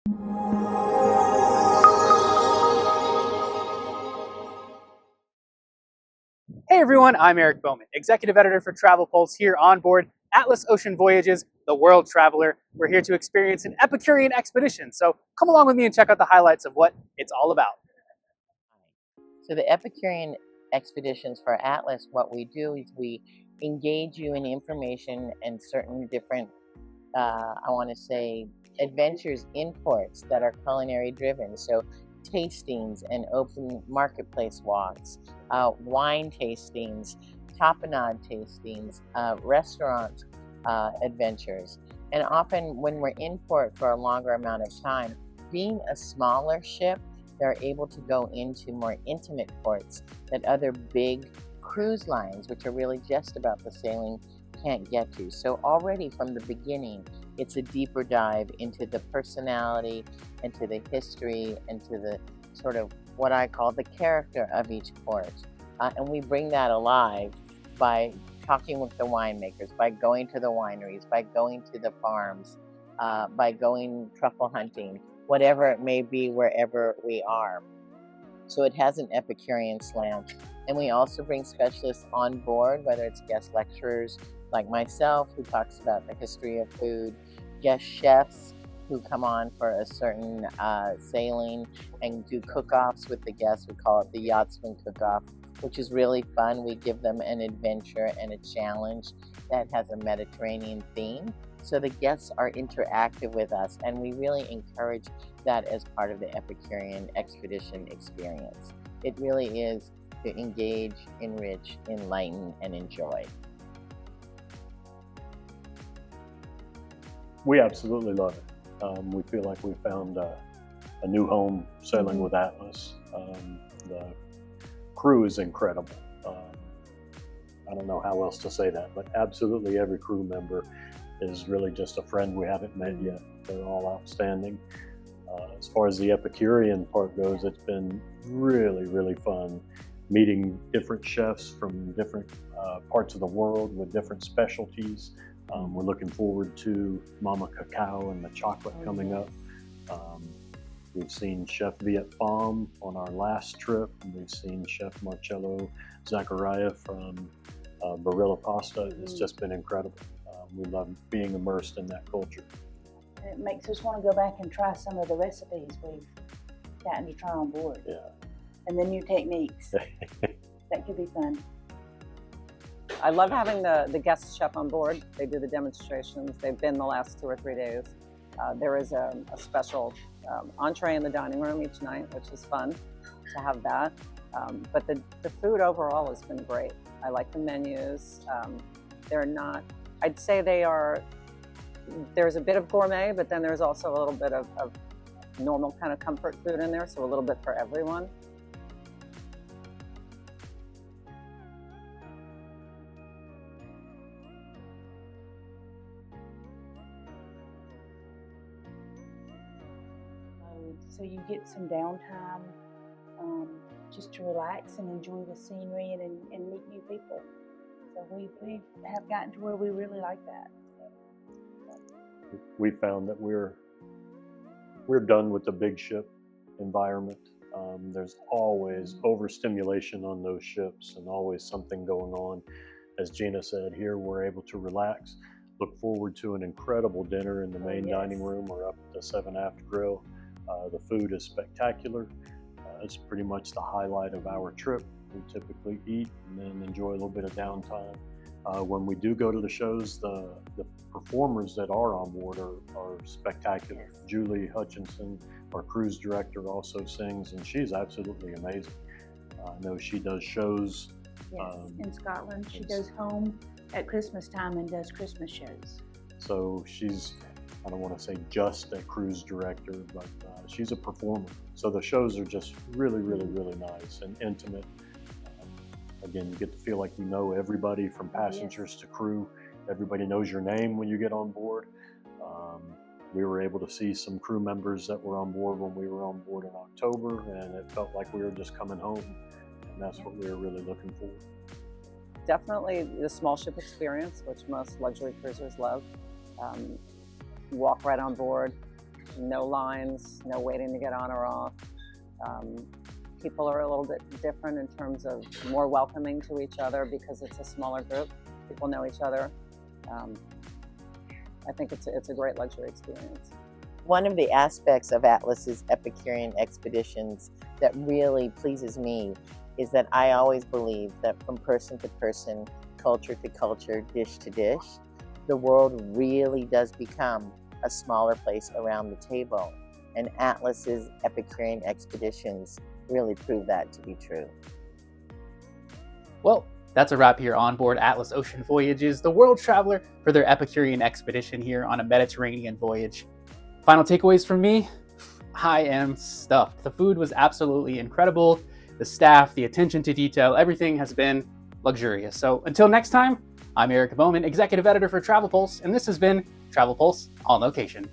Hey everyone, I'm Eric Bowman, Executive Editor for TravelPulse here on board Atlas Ocean Voyages, the World Traveler. We're here to experience an Epicurean Expedition, so come along with me and check out the highlights of what it's all about. So the Epicurean Expeditions for Atlas, what we do is we engage you in information and certain different, adventures in ports that are culinary driven. So tastings and open marketplace walks, wine tastings, tapenade tastings, restaurant adventures. And often when we're in port for a longer amount of time, being a smaller ship, they're able to go into more intimate ports that other big cruise lines, which are really just about the sailing, can't get to. So already from the beginning, it's a deeper dive into the personality, into the history, and to the sort of what I call the character of each port. And we bring that alive by talking with the winemakers, by going to the wineries, by going to the farms, by going truffle hunting, whatever it may be, wherever we are. So it has an Epicurean slant. And we also bring specialists on board, whether it's guest lecturers like myself, who talks about the history of food, guest chefs who come on for a certain sailing and do cook-offs with the guests. We call it the Yachtsman Cook-Off, which is really fun. We give them an adventure and a challenge that has a Mediterranean theme. So the guests are interactive with us, and we really encourage that as part of the Epicurean Expedition experience. It really is to engage, enrich, enlighten, and enjoy. We absolutely love it. We feel like we found a new home sailing with Atlas. The crew is incredible. I don't know how else to say that, but absolutely every crew member is really just a friend we haven't met yet. They're all outstanding. As far as the Epicurean part goes, it's been really, really fun meeting different chefs from different parts of the world with different specialties. We're looking forward to Mama Cacao and the chocolate coming up. We've seen Chef Viet Pham on our last trip, and we've seen Chef Marcello Zaccaria from Barilla Pasta. It's just been incredible. We love being immersed in that culture. It makes us want to go back and try some of the recipes we've gotten to try on board. Yeah. And the new techniques. That could be fun. I love having the guest chef on board. They do the demonstrations. They've been the last 2 or 3 days. There is a special entree in the dining room each night, which is fun to have that. But the food overall has been great. I like the menus. They're not, I'd say there's a bit of gourmet, but then there's also a little bit of normal kind of comfort food in there, so a little bit for everyone. So you get some downtime just to relax and enjoy the scenery and meet new people. So we have gotten to where we really like that. We found that we're done with the big ship environment. There's always overstimulation on those ships and always something going on. As Gina said, here we're able to relax, look forward to an incredible dinner in the main dining room or up at the 7 Aft Grill. The food is spectacular. It's pretty much the highlight of our trip. We typically eat and then enjoy a little bit of downtime. When we do go to the shows, the performers that are on board are spectacular. Julie Hutchinson, our cruise director, also sings, and she's absolutely amazing. I know she does shows. Yes, in Scotland. She goes home at Christmas time and does Christmas shows. So she's, I don't want to say just a cruise director, but she's a performer. So the shows are just really, really, really nice and intimate. Again, you get to feel like you know everybody from passengers to crew. Everybody knows your name when you get on board. We were able to see some crew members that were on board when we were on board in October, and it felt like we were just coming home. And that's what we were really looking for. Definitely the small ship experience, which most luxury cruisers love. You walk right on board. no lines, no waiting to get on or off. People are a little bit different in terms of more welcoming to each other because it's a smaller group. People know each other. I think it's a great luxury experience. One of the aspects of Atlas's Epicurean Expeditions that really pleases me is that I always believe that from person to person, culture to culture, dish to dish, the world really does become a smaller place around the table. And Atlas's Epicurean Expeditions really prove that to be true. Well, that's a wrap here on board Atlas Ocean Voyages, the world traveler for their Epicurean expedition here on a Mediterranean voyage. Final takeaways from me, I am stuffed. The food was absolutely incredible. The staff, the attention to detail, everything has been luxurious. So until next time, I'm Eric Bowman, Executive Editor for TravelPulse, and this has been TravelPulse On Location.